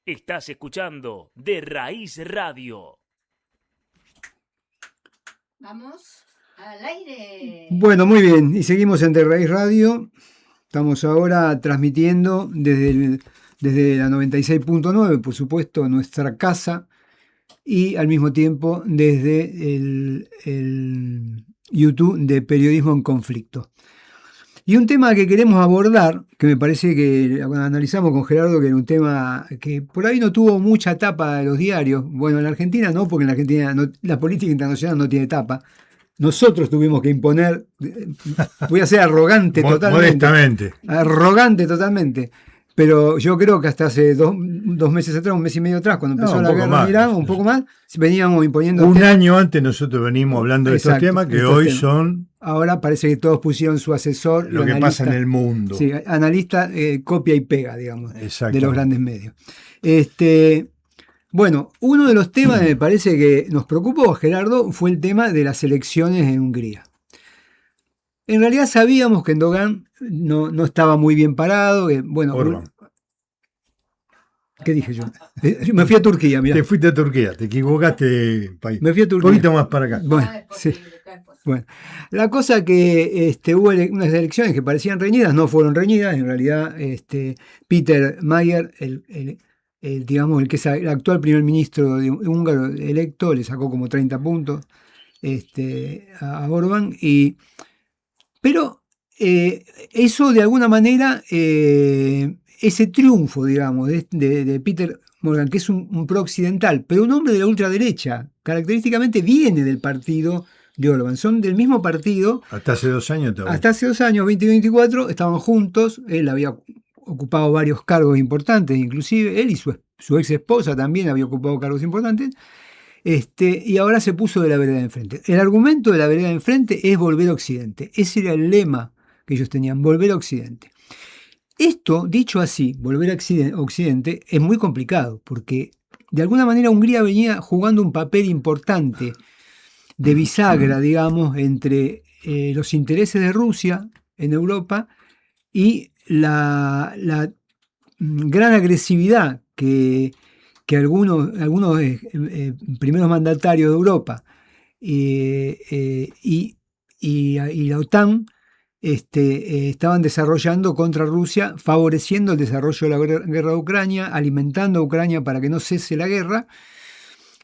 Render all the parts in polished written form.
Estás escuchando De Raíz Radio. Vamos al aire. Bueno, muy bien. Y seguimos en De Raíz Radio. Estamos ahora transmitiendo desde la 96.9, por supuesto, nuestra casa, y al mismo tiempo desde el YouTube de Periodismo en Conflicto. Y un tema que queremos abordar, que me parece que analizamos con Gerardo, que era un tema que por ahí no tuvo mucha tapa de los diarios. Bueno, en la Argentina no, porque en la Argentina la política internacional no tiene tapa. Nosotros tuvimos que imponer, voy a ser arrogante totalmente. Modestamente. Arrogante totalmente. Pero yo creo que hasta hace dos meses atrás, un mes y medio atrás, cuando empezó la guerra en Irán, un poco más, veníamos imponiendo. Un año antes nosotros venimos hablando de estos temas que hoy son. Ahora parece que todos pusieron su asesor. Lo que pasa en el mundo. Sí, analista copia y pega, digamos, de los grandes medios. Bueno, uno de los temas que me parece que nos preocupó, Gerardo, fue el tema de las elecciones en Hungría. En realidad sabíamos que Erdogan no estaba muy bien parado. Orbán. ¿Qué dije yo? Me fui a Turquía, mirá. Te fuiste a Turquía, te equivocaste país. Me fui a Turquía. Un poquito más para acá. Bueno, sí. Bueno, la cosa que hubo unas elecciones que parecían reñidas, no fueron reñidas. En realidad, Peter Mayer, digamos, el que es el actual primer ministro húngaro electo, le sacó como 30 puntos a Orbán. Pero eso de alguna manera, ese triunfo, digamos, de Peter Morgan, que es un pro-occidental, pero un hombre de la ultraderecha, característicamente viene del partido de Orbán, son del mismo partido. Hasta hace 2 años todavía. Hasta hace 2 años, 2024, estaban juntos, él había ocupado varios cargos importantes, inclusive él y su ex esposa también había ocupado cargos importantes. Y ahora se puso de la vereda de enfrente. El argumento de la vereda de enfrente es volver a Occidente. Ese era el lema que ellos tenían, volver a Occidente. Esto, dicho así, volver a Occidente, es muy complicado, porque de alguna manera Hungría venía jugando un papel importante de bisagra, digamos, entre los intereses de Rusia en Europa y la gran agresividad que algunos primeros mandatarios de Europa y la OTAN estaban desarrollando contra Rusia, favoreciendo el desarrollo de la guerra de Ucrania, alimentando a Ucrania para que no cese la guerra.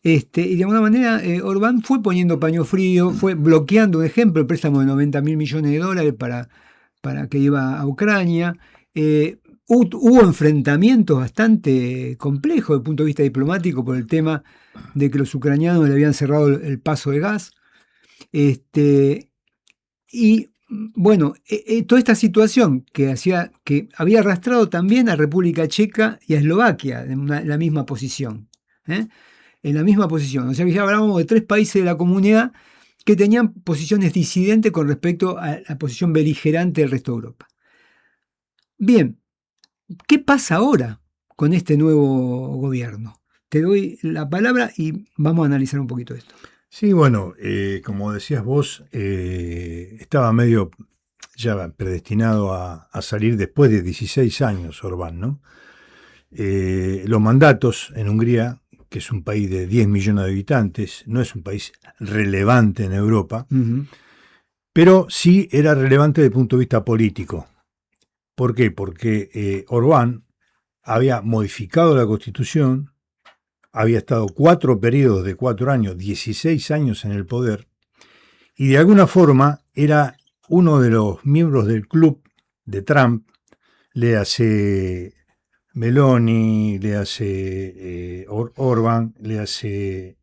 Y de alguna manera Orbán fue poniendo paño frío, fue bloqueando, un ejemplo, el préstamo de $90.000 millones para que iba a Ucrania. Hubo enfrentamientos bastante complejos desde el punto de vista diplomático por el tema de que los ucranianos le habían cerrado el paso de gas. Y bueno, toda esta situación que había arrastrado también a República Checa y a Eslovaquia en la misma posición. En la misma posición. O sea que ya hablábamos de 3 países de la comunidad que tenían posiciones disidentes con respecto a la posición beligerante del resto de Europa. Bien. ¿Qué pasa ahora con este nuevo gobierno? Te doy la palabra y vamos a analizar un poquito esto. Sí, bueno, como decías vos, estaba medio ya predestinado a salir después de 16 años Orbán, ¿no? Los mandatos en Hungría, que es un país de 10 millones de habitantes, no es un país relevante en Europa, pero sí era relevante desde el punto de vista político. ¿Por qué? Porque Orbán había modificado la Constitución, había estado 4 periodos de 4 años, 16 años en el poder, y de alguna forma era uno de los miembros del club de Trump, le hace Meloni, le hace Orbán, le hace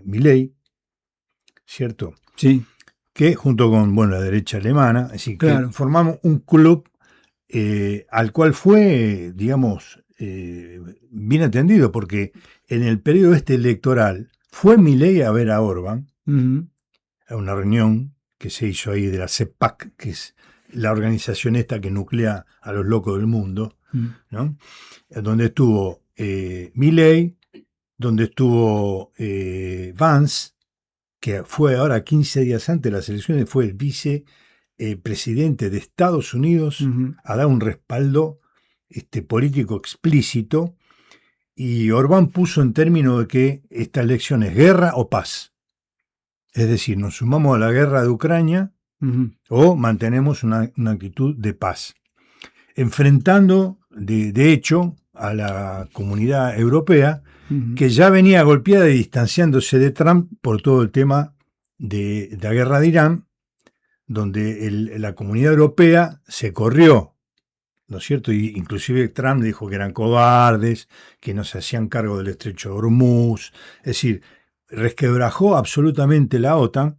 Milei, ¿cierto? Sí. Que junto con la derecha alemana, es decir, claro, que formamos un club al cual fue, digamos, bien atendido, porque en el periodo electoral fue Milei a ver a Orbán, a una reunión que se hizo ahí de la CEPAC, que es la organización esta que nuclea a los locos del mundo, ¿no? Donde estuvo Milei, donde estuvo Vance, que fue ahora 15 días antes de las elecciones, fue el vicepresidente de Estados Unidos, a dar un respaldo político explícito, y Orbán puso en términos de que esta elección es guerra o paz. Es decir, nos sumamos a la guerra de Ucrania o mantenemos una actitud de paz, enfrentando de hecho a la comunidad europea, que ya venía golpeada y distanciándose de Trump por todo el tema de la guerra de Irán, donde la comunidad europea se corrió, ¿no es cierto? Y inclusive Trump dijo que eran cobardes, que no se hacían cargo del estrecho de Hormuz, es decir, resquebrajó absolutamente la OTAN.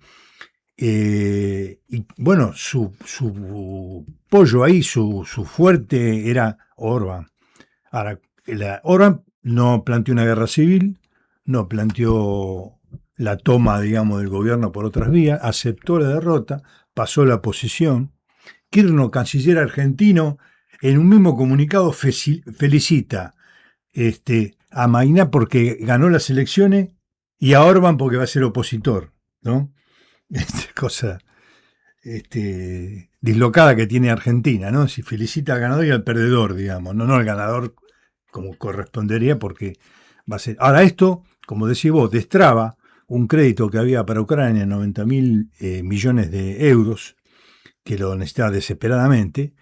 Y bueno, su pollo ahí, su fuerte era Orbán. Ahora, Orbán no planteó una guerra civil, no planteó la toma, digamos, del gobierno por otras vías, aceptó la derrota, pasó la posición. Kirchner, canciller argentino, en un mismo comunicado felicita a Mayná porque ganó las elecciones y a Orbán porque va a ser opositor, ¿no? Cosa dislocada que tiene Argentina, ¿no? Si felicita al ganador y al perdedor, digamos, no al ganador como correspondería, porque va a ser. Ahora, esto, como decís vos, destraba un crédito que había para Ucrania, 90.000 millones de euros, que lo necesitaba desesperadamente,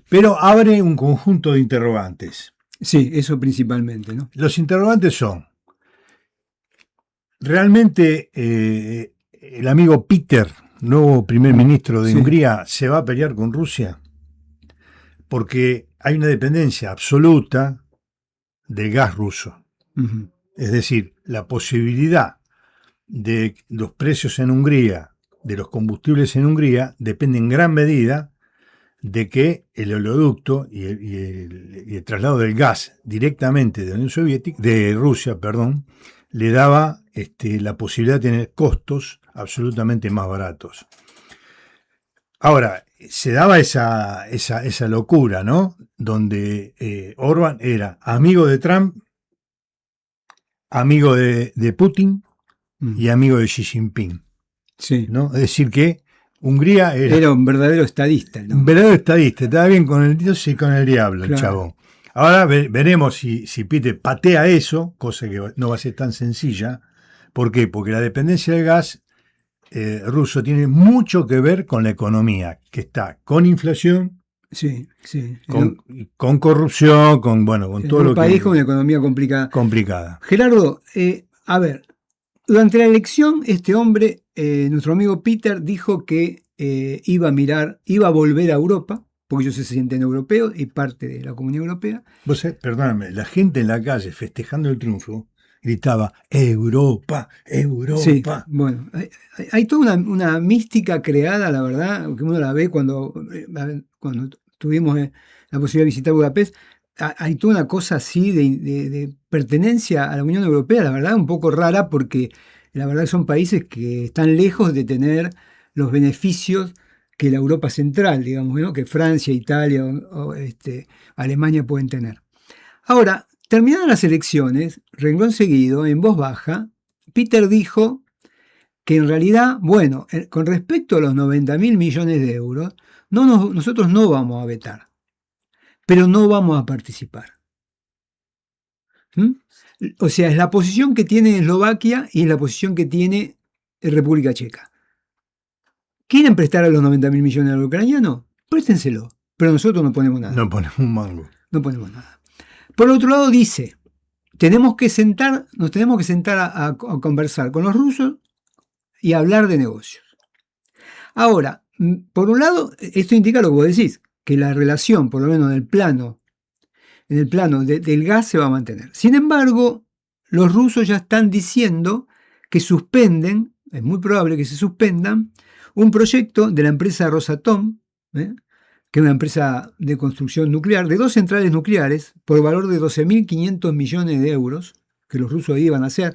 pero abre un conjunto de interrogantes. Sí, eso principalmente, ¿no? Los interrogantes son: ¿realmente el amigo Peter, nuevo primer ministro de Hungría, se va a pelear con Rusia? Porque hay una dependencia absoluta del gas ruso. Es decir, la posibilidad de los precios en Hungría, de los combustibles en Hungría, depende en gran medida de que el oleoducto y el traslado del gas directamente de la Unión Soviética, de Rusia, perdón, le daba la posibilidad de tener costos absolutamente más baratos. Ahora, se daba esa locura, ¿no? Donde Orbán era amigo de Trump, amigo de Putin y amigo de Xi Jinping. Sí. ¿No? Es decir, que Hungría era un verdadero estadista, ¿no? Un verdadero estadista, estaba bien con el Dios y con el diablo, claro. El chavo. Ahora veremos si Peter patea eso, cosa que no va a ser tan sencilla. ¿Por qué? Porque la dependencia del gas ruso tiene mucho que ver con la economía, que está con inflación, sí. con corrupción, con todo lo que... Un país con una economía complicada. Gerardo, a ver, durante la elección este hombre, nuestro amigo Peter, dijo que iba a volver a Europa, porque ellos se sienten europeos y parte de la Comunidad Europea. Vos sabés, perdóname, la gente en la calle festejando el triunfo gritaba Europa, Europa. Sí, bueno, hay toda una mística creada, la verdad, que uno la ve cuando tuvimos la posibilidad de visitar Budapest. Hay toda una cosa así de pertenencia a la Unión Europea, la verdad, un poco rara, porque la verdad son países que están lejos de tener los beneficios que la Europa central, digamos, ¿no? Que Francia, Italia o Alemania pueden tener. Ahora, terminadas las elecciones, renglón seguido, en voz baja, Peter dijo que en realidad, bueno, con respecto a los 90.000 millones de euros, nosotros no vamos a vetar, pero no vamos a participar. O sea, es la posición que tiene Eslovaquia y es la posición que tiene República Checa. ¿Quieren prestar a los 90.000 millones al ucraniano? Préstenselo, pero nosotros no ponemos nada. No ponemos un mango. No ponemos nada. Por otro lado dice, nos tenemos que sentar a conversar con los rusos y hablar de negocios. Ahora, por un lado, esto indica lo que vos decís, que la relación, por lo menos en el plano del gas, se va a mantener. Sin embargo, los rusos ya están diciendo que suspenden, es muy probable que se suspendan, un proyecto de la empresa Rosatom, que es una empresa de construcción nuclear, de 2 centrales nucleares, por valor de 12.500 millones de euros, que los rusos iban a hacer,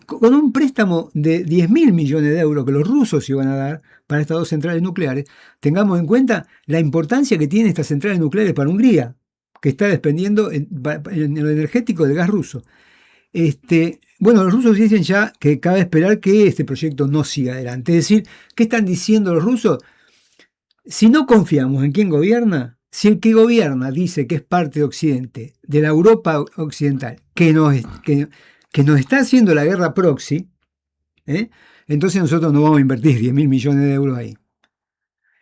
con un préstamo de 10.000 millones de euros que los rusos iban a dar para estas 2 centrales nucleares. Tengamos en cuenta la importancia que tienen estas centrales nucleares para Hungría, que está dependiendo en lo energético del gas ruso. Bueno, los rusos dicen ya que cabe esperar que este proyecto no siga adelante. Es decir, ¿qué están diciendo los rusos? Si no confiamos en quien gobierna, Si el que gobierna dice que es parte de Occidente, de la Europa occidental, que nos está haciendo la guerra proxy, entonces nosotros no vamos a invertir 10.000 millones de euros ahí.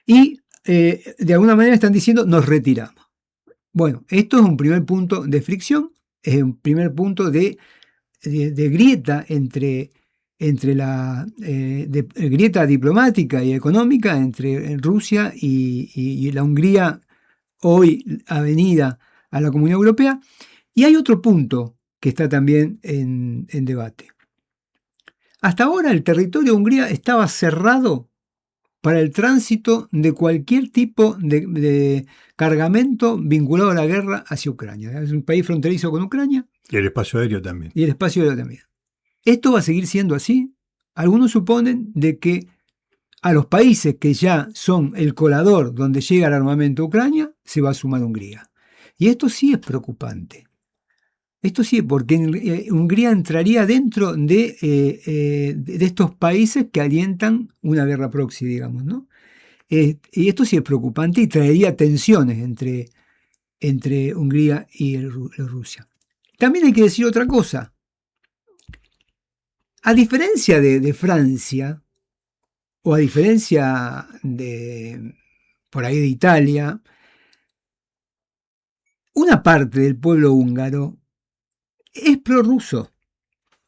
Y de alguna manera están diciendo, nos retiramos. Bueno, esto es un primer punto de fricción, es un primer punto de grieta entre la grieta diplomática y económica entre Rusia y la Hungría, hoy avenida a la Comunidad Europea. Y hay otro punto que está también en debate. Hasta ahora el territorio de Hungría estaba cerrado para el tránsito de cualquier tipo de cargamento vinculado a la guerra hacia Ucrania. Es un país fronterizo con Ucrania. Y el espacio aéreo también. Y el espacio aéreo también. ¿Esto va a seguir siendo así? Algunos suponen de que a los países que ya son el colador donde llega el armamento a Ucrania, se va a sumar Hungría. Y esto sí es preocupante. Esto sí, porque Hungría entraría dentro de estos países que alientan una guerra proxy, digamos, ¿no? Y esto sí es preocupante y traería tensiones entre Hungría y Rusia. También hay que decir otra cosa. A diferencia de Francia, o a diferencia por ahí de Italia, una parte del pueblo húngaro es prorruso,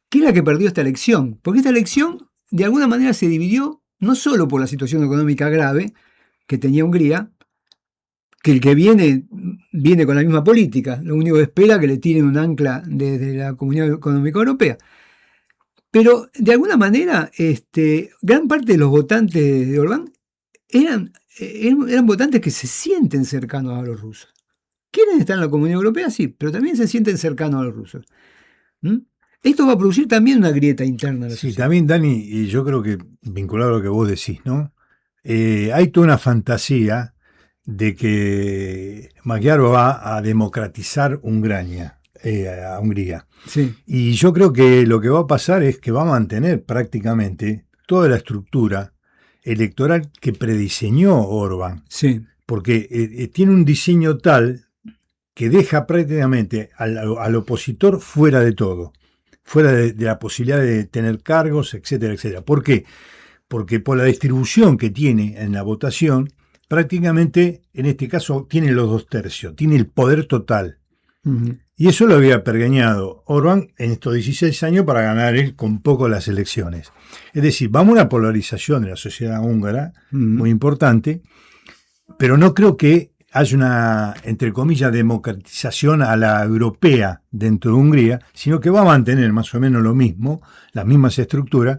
que es la que perdió esta elección, porque esta elección de alguna manera se dividió no solo por la situación económica grave que tenía Hungría, que el que viene con la misma política, lo único que espera es que le tiren un ancla desde la Comunidad Económica Europea. Pero de alguna manera, gran parte de los votantes de Orbán eran votantes que se sienten cercanos a los rusos. ¿Quieren estar en la Comunidad Europea? Sí, pero también se sienten cercanos a los rusos. Esto va a producir también una grieta interna de la sociedad. Sí, también, Dani, y yo creo que vinculado a lo que vos decís, ¿no? Hay toda una fantasía de que Magyar va a democratizar Hungría. Sí. Y yo creo que lo que va a pasar es que va a mantener prácticamente toda la estructura electoral que prediseñó Orbán. Sí. Porque tiene un diseño tal que deja prácticamente al opositor fuera de todo, fuera de la posibilidad de tener cargos, etcétera, etcétera. ¿Por qué? Porque por la distribución que tiene en la votación, prácticamente, en este caso, tiene los 2/3, tiene el poder total. Uh-huh. Y eso lo había pergeñado Orbán en estos 16 años para ganar él con poco las elecciones. Es decir, vamos a una polarización de la sociedad húngara, muy importante, pero no creo que haya una, entre comillas, democratización a la europea dentro de Hungría, sino que va a mantener más o menos lo mismo, las mismas estructuras,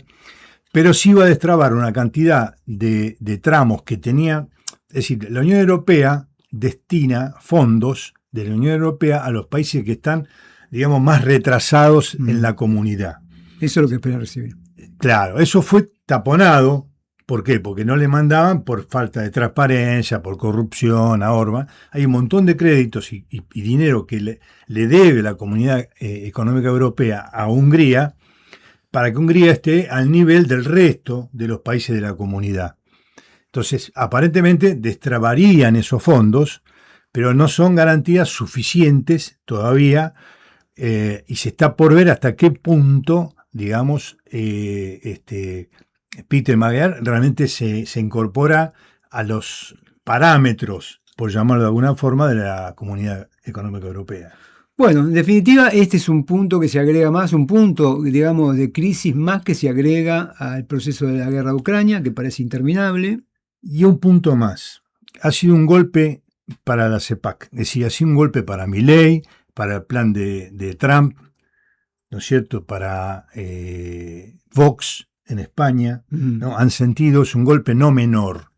pero sí va a destrabar una cantidad de tramos que tenía. Es decir, la Unión Europea destina fondos de la Unión Europea a los países que están, digamos, más retrasados en la comunidad. Eso es lo que espera recibir. Claro, eso fue taponado. ¿Por qué? Porque no le mandaban por falta de transparencia, por corrupción a Orbán. Hay un montón de créditos y dinero que le debe la Comunidad Económica Europea a Hungría para que Hungría esté al nivel del resto de los países de la comunidad. Entonces, aparentemente destrabarían esos fondos, pero no son garantías suficientes todavía y se está por ver hasta qué punto, digamos, Peter Magyar realmente se incorpora a los parámetros, por llamarlo de alguna forma, de la Comunidad Económica Europea. Bueno, en definitiva, este es un punto que se agrega más, un punto, digamos, de crisis más que se agrega al proceso de la guerra de Ucrania, que parece interminable. Y un punto más. Ha sido un golpe para la CEPAC, es decir, ha sido un golpe para Milei, para el plan de Trump, ¿no es cierto?, para Vox en España, ¿no? Han sentido, es un golpe no menor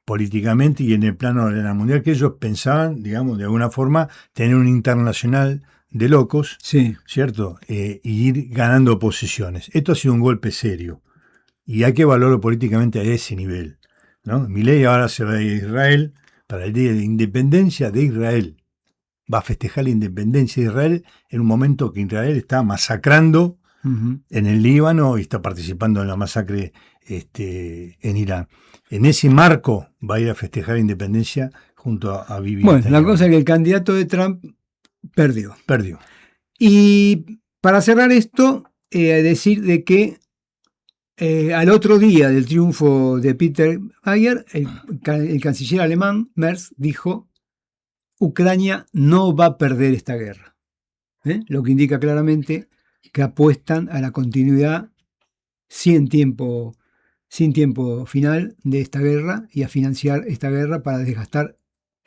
políticamente y en el plano de la mundial, que ellos pensaban, digamos, de alguna forma, tener un internacional de locos, sí, ¿cierto?, y ir ganando posiciones. Esto ha sido un golpe serio y hay que valorarlo políticamente a ese nivel, ¿no? Milei ahora se va a Israel para el Día de Independencia de Israel. Va a festejar la independencia de Israel en un momento que Israel está masacrando en el Líbano y está participando en la masacre en Irán. En ese marco va a ir a festejar la independencia junto a Bibi. Bueno, la cosa es que el candidato de Trump perdió. Perdió. Y para cerrar esto, decir de que al otro día del triunfo de Peter Mayer, el canciller alemán, Merz, dijo: Ucrania no va a perder esta guerra. Lo que indica claramente que apuestan a la continuidad sin tiempo final de esta guerra y a financiar esta guerra para desgastar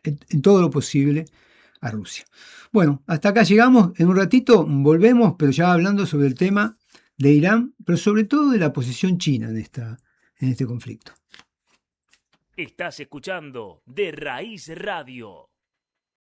en todo lo posible a Rusia. Bueno, hasta acá llegamos. En un ratito volvemos, pero ya hablando sobre el tema de Irán, pero sobre todo de la posición china en este conflicto. Estás escuchando De Raíz Radio.